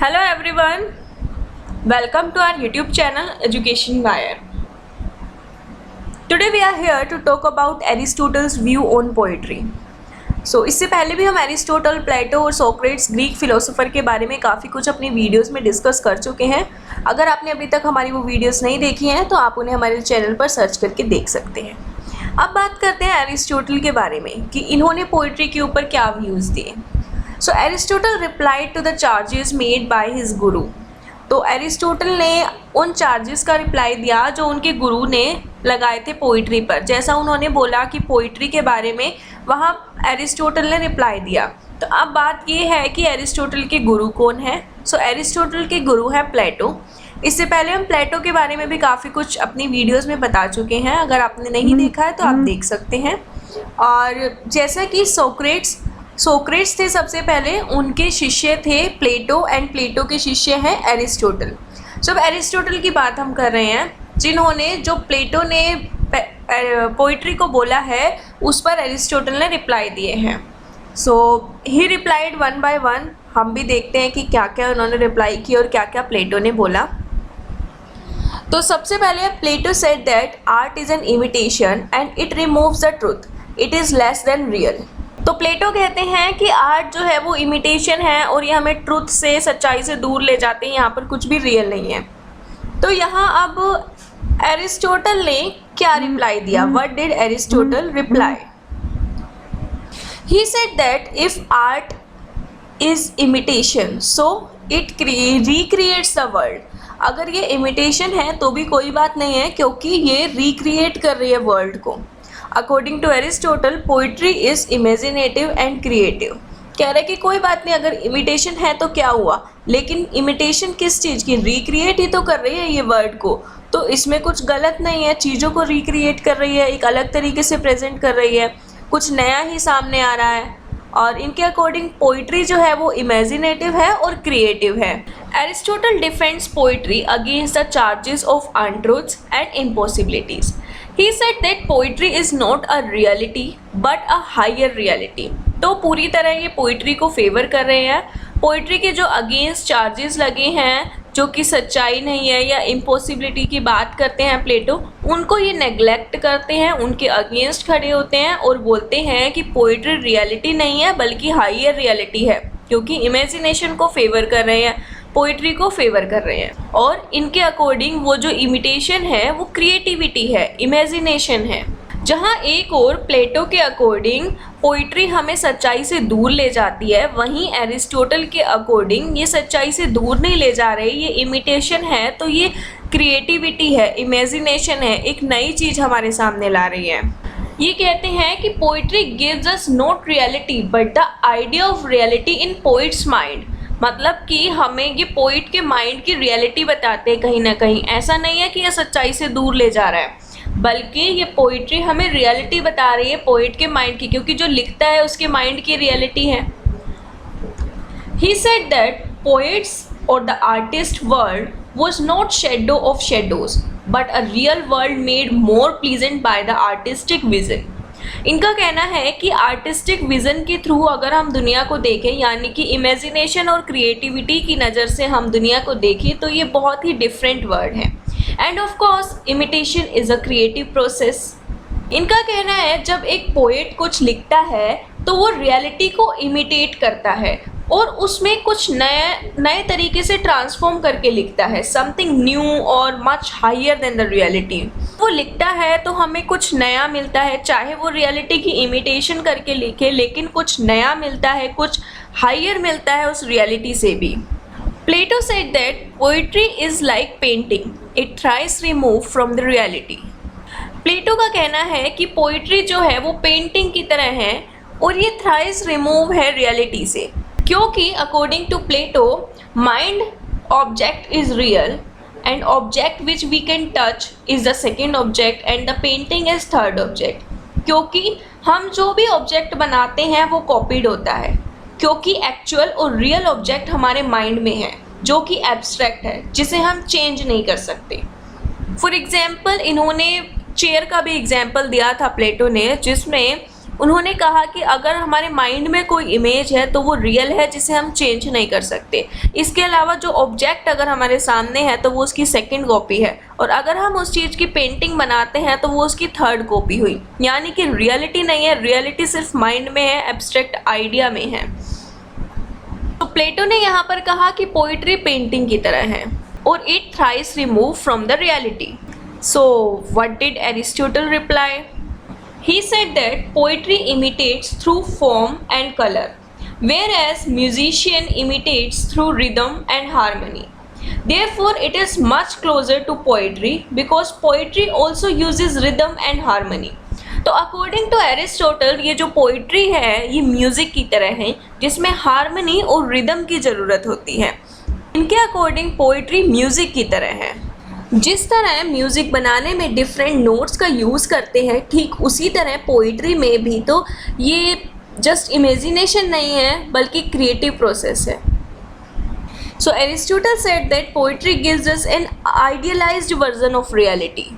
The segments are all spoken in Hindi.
Hello everyone, welcome to our YouTube channel Education Wire. Today we are here to talk about Aristotle's view on poetry. इससे पहले भी हम एरिस्टोटल, प्लेटो और सोक्रेट्स ग्रीक फिलोसोफर के बारे में काफ़ी कुछ अपनी वीडियोस में डिस्कस कर चुके हैं। अगर आपने अभी तक हमारी वो वीडियोस नहीं देखी हैं तो आप उन्हें हमारे चैनल पर सर्च करके देख सकते हैं। अब बात करते हैं एरिस्टोटल के बारे में कि इन्होंने पोइट्री के ऊपर क्या व्यूज़ दिए। Aristotle replied to the charges made by his guru. तो एरिस्टोटल ने उन चार्जेस का रिप्लाई दिया जो उनके गुरु ने लगाए थे पोइट्री पर। जैसा उन्होंने बोला कि पोइट्री के बारे में वहाँ एरिस्टोटल ने रिप्लाई दिया। तो अब बात ये है कि एरिस्टोटल के गुरु कौन है। एरिस्टोटल के गुरु हैं प्लेटो। इससे पहले हम प्लेटो के बारे में भी काफ़ी कुछ अपनी वीडियोस में बता चुके हैं। अगर आपने नहीं देखा है तो आप देख सकते हैं। और जैसा कि सोक्रेट्स थे सबसे पहले, उनके शिष्य थे प्लेटो एंड प्लेटो के शिष्य हैं एरिस्टोटल। अब एरिस्टोटल की बात हम कर रहे हैं, जिन्होंने जो प्लेटो ने पोइट्री को बोला है उस पर एरिस्टोटल ने रिप्लाई दिए हैं। ही रिप्लाइड वन बाय वन। हम भी देखते हैं कि क्या क्या उन्होंने रिप्लाई किया और क्या क्या प्लेटो ने बोला। तो सबसे पहले Plato said that art is an imitation and it removes the truth, it is less than real. तो प्लेटो कहते हैं कि आर्ट जो है वो इमिटेशन है और ये हमें ट्रुथ से, सच्चाई से दूर ले जाते हैं, यहाँ पर कुछ भी रियल नहीं है। तो यहाँ अब एरिस्टोटल ने क्या रिप्लाई दिया? What did Aristotle reply? He said that if art is imitation so it recreates the world. अगर ये इमिटेशन है तो भी कोई बात नहीं है, क्योंकि ये रिक्रिएट कर रही है वर्ल्ड को। According to Aristotle poetry is imaginative and creative. कह रहे कि कोई बात नहीं, अगर इमिटेशन है तो क्या हुआ, लेकिन इमिटेशन किस चीज़ की? रिक्रिएट ही तो कर रही है ये वर्ड को, तो इसमें कुछ गलत नहीं है। चीज़ों को रिक्रिएट कर रही है, एक अलग तरीके से प्रेजेंट कर रही है, कुछ नया ही सामने आ रहा है। और इनके अकॉर्डिंग पोइट्री जो है वो इमेजिनेटिव है और क्रिएटिव है। Aristotle defends poetry against the charges of untruths and impossibilities. He said that poetry is not a reality but a higher reality। तो पूरी तरह ये पोइट्री को फेवर कर रहे हैं। पोइट्री के जो अगेंस्ट चार्जेस लगे हैं, जो कि सच्चाई नहीं है या इम्पॉसिबिलिटी की बात करते हैं प्लेटो, उनको ये नेग्लेक्ट करते हैं, उनके अगेंस्ट खड़े होते हैं और बोलते हैं कि पोइट्री रियलिटी नहीं है बल्कि हायर रियलिटी है, क्योंकि इमेजिनेशन को फेवर कर रहे हैं, पोइट्री को फेवर कर रहे हैं। और इनके अकॉर्डिंग वो जो इमिटेशन है वो क्रिएटिविटी है, इमेजिनेशन है। जहाँ एक और प्लेटो के अकॉर्डिंग पोइट्री हमें सच्चाई से दूर ले जाती है, वहीं एरिस्टोटल के अकॉर्डिंग ये सच्चाई से दूर नहीं ले जा रहे, ये इमिटेशन है तो ये क्रिएटिविटी है, इमेजिनेशन है, एक नई चीज़ हमारे सामने ला रही है। ये कहते हैं कि poetry gives us not reality but the idea of reality in poets mind. मतलब कि हमें ये पोइट के माइंड की रियलिटी बताते हैं कहीं ना कहीं। ऐसा नहीं है कि ये सच्चाई से दूर ले जा रहा है, बल्कि ये पोइट्री हमें रियलिटी बता रही है पोइट के माइंड की, क्योंकि जो लिखता है उसके माइंड की रियलिटी है। ही सेड दैट पोइट्स और the artist world was not shadow of shadows but a real world made more pleasant by the artistic vision. इनका कहना है कि आर्टिस्टिक विज़न के थ्रू अगर हम दुनिया को देखें, यानी कि इमेजिनेशन और क्रिएटिविटी की नज़र से हम दुनिया को देखें, तो ये बहुत ही डिफरेंट वर्ड है। End of course imitation is a creative process. इनका कहना है जब एक पोएट कुछ लिखता है तो वो रियलिटी को इमिटेट करता है और उसमें कुछ नए तरीके से ट्रांसफॉर्म करके लिखता है, समथिंग न्यू और much higher than the reality. वो लिखता है तो हमें कुछ नया मिलता है, चाहे वो रियलिटी की इमिटेशन करके लिखे, लेकिन कुछ नया मिलता है, कुछ हायर मिलता है उस रियलिटी से भी। Plato said that poetry is like painting, it thrice remove from the reality. Plato का कहना है कि पोइट्री जो है वो पेंटिंग की तरह है और ये थ्राइस रिमूव है रियलिटी से, क्योंकि according to Plato mind object is real and object which we can touch is the second object and the painting is third object। क्योंकि हम जो भी ऑब्जेक्ट बनाते हैं वो कॉपीड होता है, क्योंकि एक्चुअल और रियल ऑब्जेक्ट हमारे माइंड में है जो कि एब्स्ट्रैक्ट है, जिसे हम चेंज नहीं कर सकते। फॉर एग्जाम्पल इन्होंने चेयर का भी एग्जाम्पल दिया था प्लेटो ने, जिसमें उन्होंने कहा कि अगर हमारे माइंड में कोई इमेज है तो वो रियल है, जिसे हम चेंज नहीं कर सकते। इसके अलावा जो ऑब्जेक्ट अगर हमारे सामने है तो वो उसकी सेकंड कॉपी है, और अगर हम उस चीज़ की पेंटिंग बनाते हैं तो वो उसकी थर्ड कॉपी हुई। यानी कि रियलिटी नहीं है, रियलिटी सिर्फ माइंड में है, एब्स्ट्रैक्ट आइडिया में है। तो प्लेटो ने यहाँ पर कहा कि पोइट्री पेंटिंग की तरह है और it thrice remove from the reality. So what did Aristotle reply? He said that poetry imitates through form and color, whereas musician imitates through rhythm and harmony. Therefore, it is much closer to poetry because poetry also uses rhythm and harmony. तो अकॉर्डिंग टू एरिस्टोटल ये जो पोइट्री है ये म्यूज़िक की तरह है, जिसमें हारमनी और रिदम की ज़रूरत होती है। इनके अकॉर्डिंग पोइट्री म्यूज़िक की तरह है। जिस तरह म्यूज़िक बनाने में डिफरेंट नोट्स का यूज़ करते हैं, ठीक उसी तरह पोइट्री में भी तो ये जस्ट इमेजिनेशन नहीं है बल्कि क्रिएटिव प्रोसेस है। So Aristotle said that poetry gives us an idealised version of reality.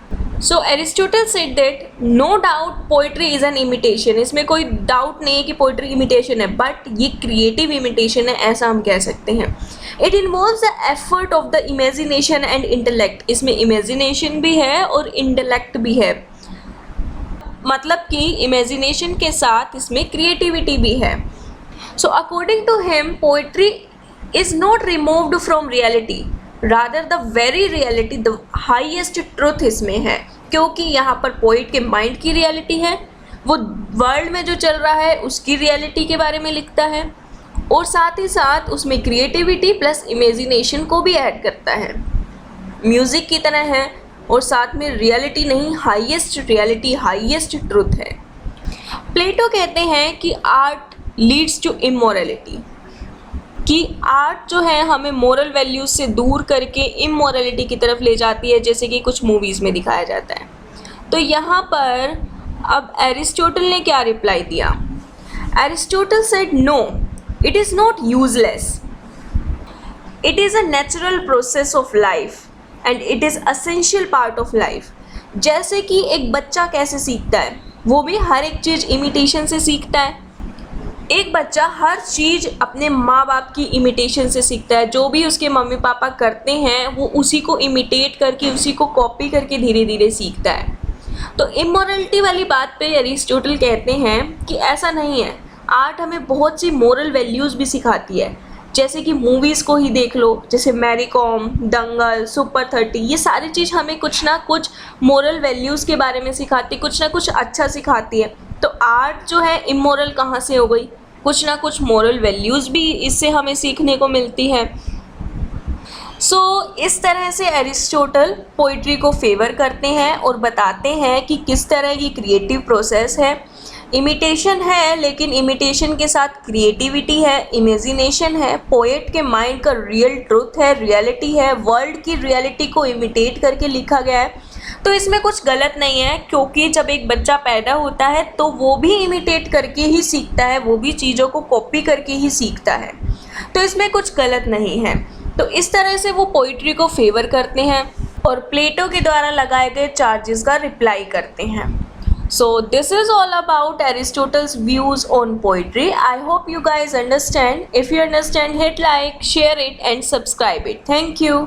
So Aristotle said that no doubt poetry is an imitation. इसमें कोई डाउट नहीं है कि पोइट्री इमिटेशन है, बट ये क्रिएटिव इमिटेशन है, ऐसा हम कह सकते हैं। It involves the effort of the imagination and intellect. इसमें इमेजिनेशन भी है और इंटेलेक्ट भी है, मतलब कि इमेजिनेशन के साथ इसमें क्रिएटिविटी भी है। So according to him poetry is not removed from reality, rather the very reality, the highest truth इसमें है, क्योंकि यहाँ पर पोइट के माइंड की रियलिटी है, वो वर्ल्ड में जो चल रहा है उसकी रियलिटी के बारे में लिखता है, और साथ ही साथ उसमें क्रिएटिविटी प्लस इमेजिनेशन को भी ऐड करता है। म्यूज़िक की तरह है और साथ में रियलिटी नहीं, हाईएस्ट रियलिटी, हाईएस्ट ट्रुथ है। प्लेटो कहते हैं कि आर्ट लीड्स टू इमोरलिटी, कि आर्ट जो है हमें मोरल वैल्यूज से दूर करके इमोरलिटी की तरफ ले जाती है, जैसे कि कुछ मूवीज़ में दिखाया जाता है। तो यहाँ पर अब एरिस्टोटल ने क्या रिप्लाई दिया? Aristotle said no, it is not useless, it is a natural process of life and it is essential part of life. जैसे कि एक बच्चा कैसे सीखता है, वो भी हर एक चीज़ इमिटेशन से सीखता है। एक बच्चा हर चीज़ अपने माँ बाप की इमिटेशन से सीखता है, जो भी उसके मम्मी पापा करते हैं वो उसी को इमिटेट करके, उसी को कॉपी करके धीरे धीरे सीखता है। तो इमोरलिटी वाली बात पे एरिस्टोटल कहते हैं कि ऐसा नहीं है, आर्ट हमें बहुत सी मोरल वैल्यूज़ भी सिखाती है। जैसे कि मूवीज़ को ही देख लो, जैसे मैरी कॉम, दंगल, सुपर 30, ये सारी चीज़ हमें कुछ ना कुछ मोरल वैल्यूज़ के बारे में सिखाती, कुछ ना कुछ अच्छा सिखाती है। तो आर्ट जो है इमोरल कहाँ से हो गई? कुछ ना कुछ मोरल वैल्यूज़ भी इससे हमें सीखने को मिलती है। इस तरह से एरिस्टोटल पोइट्री को फेवर करते हैं और बताते हैं कि किस तरह की क्रिएटिव प्रोसेस है। इमिटेशन है, लेकिन इमिटेशन के साथ क्रिएटिविटी है, इमेजिनेशन है, पोएट के माइंड का रियल ट्रुथ है, रियलिटी है, वर्ल्ड की रियलिटी को इमिटेट करके लिखा गया है। तो इसमें कुछ गलत नहीं है, क्योंकि जब एक बच्चा पैदा होता है तो वो भी इमिटेट करके ही सीखता है, वो भी चीज़ों को कॉपी करके ही सीखता है, तो इसमें कुछ गलत नहीं है। तो इस तरह से वो पोइट्री को फेवर करते हैं और प्लेटो के द्वारा लगाए गए चार्जेस का रिप्लाई करते हैं। So this is all about Aristotle's views on poetry. I hope you guys understand. If you understand, hit like, share it and subscribe it. Thank you.